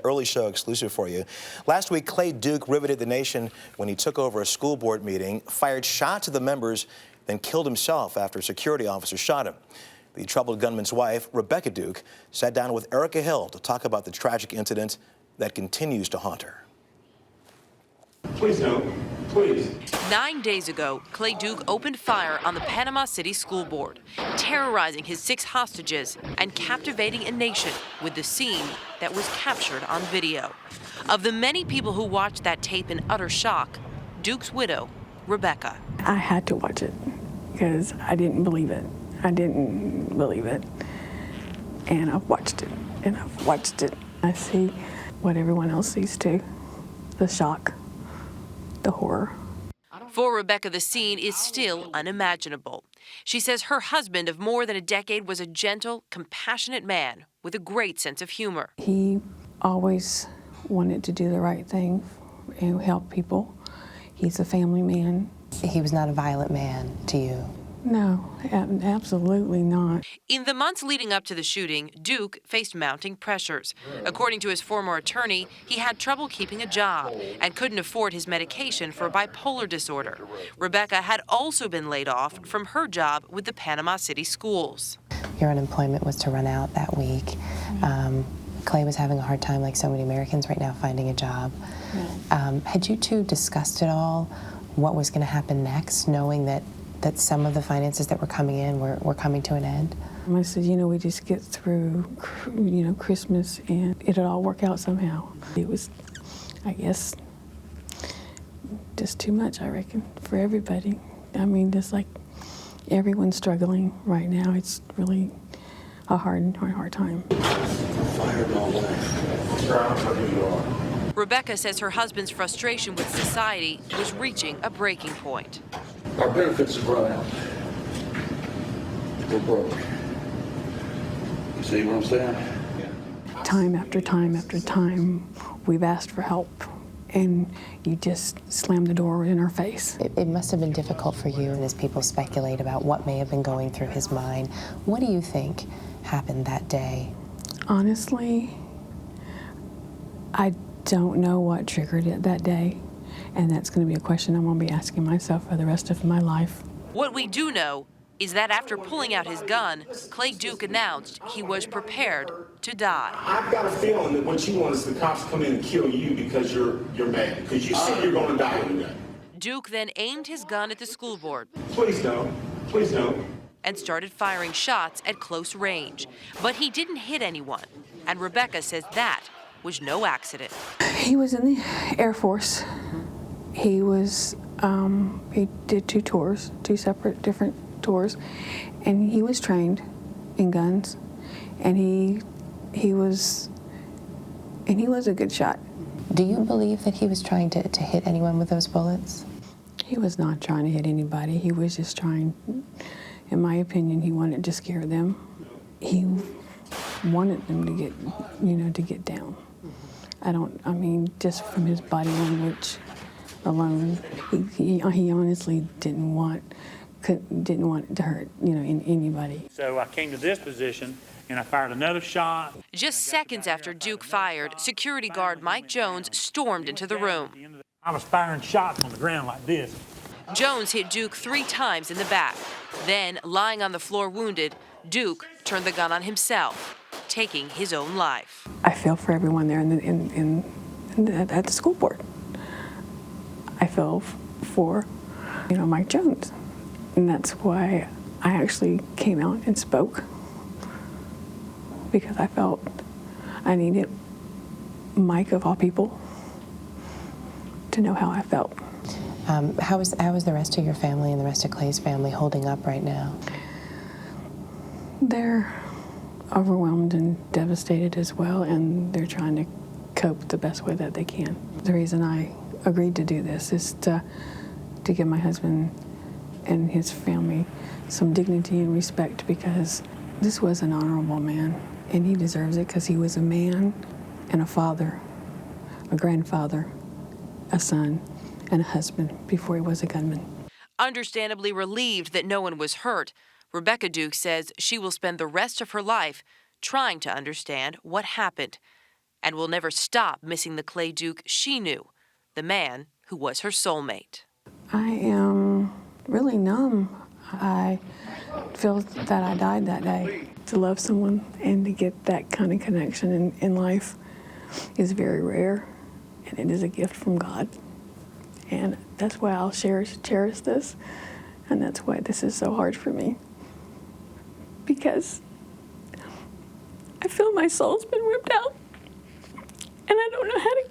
an early show exclusive for you. Last week, Clay Duke riveted the nation when he took over a school board meeting, fired shots at the members, then killed himself after a security officer shot him. The troubled gunman's wife, Rebecca Duke, sat down with Erica Hill to talk about the tragic incident that continues to haunt her. Please don't. Please. 9 days ago, Clay Duke opened fire on the Panama City School Board, terrorizing his 6 hostages and captivating a nation with the scene that was captured on video. Of the many people who watched that tape in utter shock, Duke's widow, Rebecca. I had to watch it because I didn't believe it. I didn't believe it. And I've watched it, and I've watched it. I see what everyone else sees too, the shock, the horror. For Rebecca, the scene is still unimaginable. She says her husband of more than a decade was a gentle, compassionate man with a great sense of humor. He always wanted to do the right thing and help people. He's a family man. He was not a violent man to you? No, absolutely not. In the months leading up to the shooting, Duke faced mounting pressures. According to his former attorney, he had trouble keeping a job and couldn't afford his medication for bipolar disorder. Rebecca had also been laid off from her job with the Panama City schools. Your unemployment was to run out that week. Clay was having a hard time, like so many Americans right now, finding a job. Had you two discussed at all what was going to happen next, knowing that some of the finances that were coming in were coming to an end? I said, we just get through, Christmas and it'll all work out somehow. It was, I guess, just too much, I reckon, for everybody. I mean, just like everyone's struggling right now. It's really a hard time. Rebecca says her husband's frustration with society was reaching a breaking point. Our benefits have run out. We're broke. You see what I'm saying? Time after time after time, we've asked for help, and you just slam the door in our face. It must have been difficult for you, and as people speculate about what may have been going through his mind, what do you think happened that day? Honestly, I don't know what triggered it that day. And that's going to be a question I'm going to be asking myself for the rest of my life. What we do know is that after pulling out his gun, Clay Duke announced he was prepared to die. I've got a feeling that what you want is the cops to come in and kill you because you're mad, because you said you're going to die in that. Duke then aimed his gun at the school board. Please don't. Please don't. And started firing shots at close range. But he didn't hit anyone. And Rebecca says that was no accident. He was in the Air Force. He was, he did 2 tours, 2 separate different tours, and he was trained in guns, and he was a good shot. Do you believe that he was trying to hit anyone with those bullets? He was not trying to hit anybody. He was just trying, in my opinion, he wanted to scare them. He wanted them to get, to get down. I mean, just from his body language alone, he honestly didn't want to hurt, anybody. So I came to this position and I fired another shot. Just seconds after Duke fired, security guard Mike Jones stormed into the room. I was firing shots on the ground like this. Jones hit Duke 3 times in the back. Then, lying on the floor wounded, Duke turned the gun on himself, taking his own life. I feel for everyone there at the school board. I feel for, Mike Jones. And that's why I actually came out and spoke, because I felt I needed Mike, of all people, to know how I felt. How is the rest of your family and the rest of Clay's family holding up right now? They're overwhelmed and devastated as well, and they're trying to cope the best way that they can. The reason I agreed to do this is to give my husband and his family some dignity and respect, because this was an honorable man, and he deserves it because he was a man and a father, a grandfather, a son, and a husband before he was a gunman. Understandably relieved that no one was hurt, Rebecca Duke says she will spend the rest of her life trying to understand what happened and will never stop missing the Clay Duke she knew, the man who was her soulmate. I am really numb. I feel that I died that day. To love someone and to get that kind of connection in life is very rare, and it is a gift from God. And that's why I'll cherish this, and that's why this is so hard for me. Because I feel my soul's been ripped out, and I don't know how to